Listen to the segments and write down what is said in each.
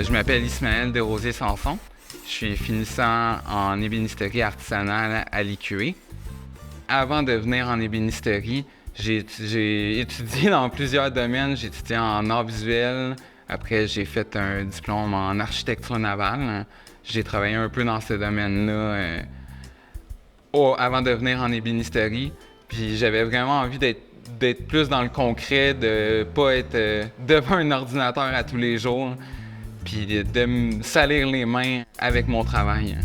Je m'appelle Ismaël Desrosiers-Sanson. Je suis finissant en ébénisterie artisanale à l'IQE. Avant de venir en ébénisterie, j'ai étudié dans plusieurs domaines. J'ai étudié en arts visuels. Après, j'ai fait un diplôme en architecture navale. J'ai travaillé un peu dans ce domaine-là avant de venir en ébénisterie. Puis j'avais vraiment envie d'être plus dans le concret, de pas être devant un ordinateur à tous les jours, puis de me salir les mains avec mon travail.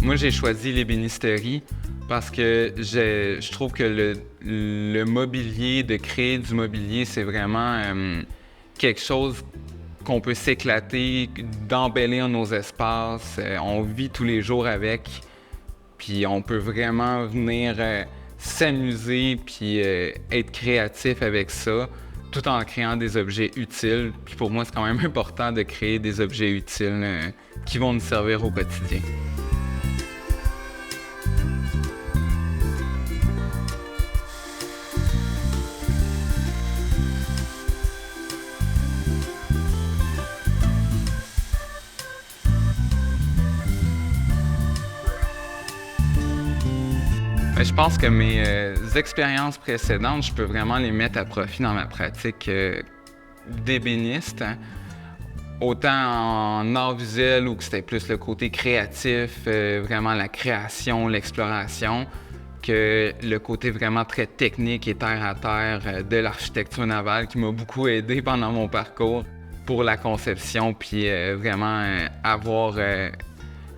Moi, j'ai choisi l'ébénisterie parce que je trouve que le mobilier, de créer du mobilier, c'est vraiment quelque chose qu'on peut s'éclater, d'embellir nos espaces. On vit tous les jours avec, puis on peut vraiment venir s'amuser puis être créatif avec ça, tout en créant des objets utiles. Puis pour moi, c'est quand même important de créer des objets utiles qui vont nous servir au quotidien. Je pense que mes expériences précédentes, je peux vraiment les mettre à profit dans ma pratique d'ébéniste. Autant en art visuel, où c'était plus le côté créatif, vraiment la création, l'exploration, que le côté vraiment très technique et terre-à-terre de l'architecture navale qui m'a beaucoup aidé pendant mon parcours pour la conception, puis vraiment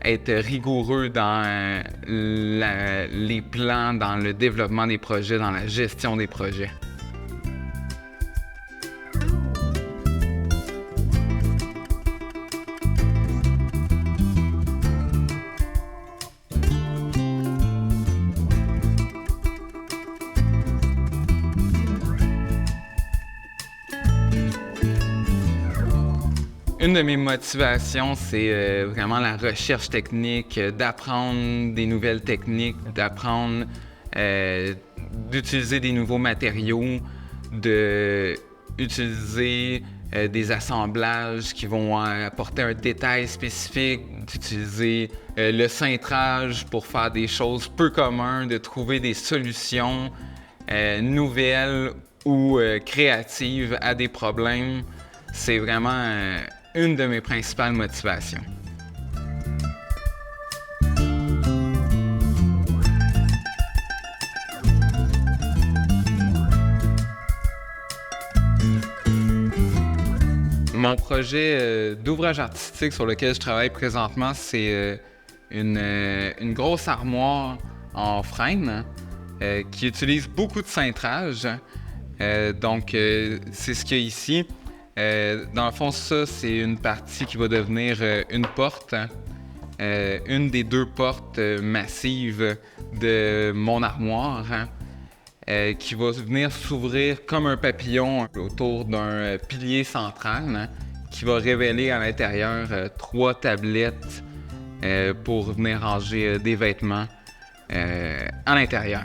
être rigoureux dans les plans, dans le développement des projets, dans la gestion des projets. Une de mes motivations, c'est vraiment la recherche technique, d'apprendre des nouvelles techniques, d'apprendre d'utiliser des nouveaux matériaux, d'utiliser des assemblages qui vont apporter un détail spécifique, d'utiliser le cintrage pour faire des choses peu communes, de trouver des solutions nouvelles ou créatives à des problèmes. C'est vraiment une de mes principales motivations. Mon projet d'ouvrage artistique sur lequel je travaille présentement, c'est une grosse armoire en frame qui utilise beaucoup de cintrage. Donc, c'est ce qu'il y a ici. Dans le fond, ça, c'est une partie qui va devenir une porte, une des deux portes massives de mon armoire, qui va venir s'ouvrir comme un papillon autour d'un pilier central, qui va révéler à l'intérieur 3 tablettes pour venir ranger des vêtements à l'intérieur.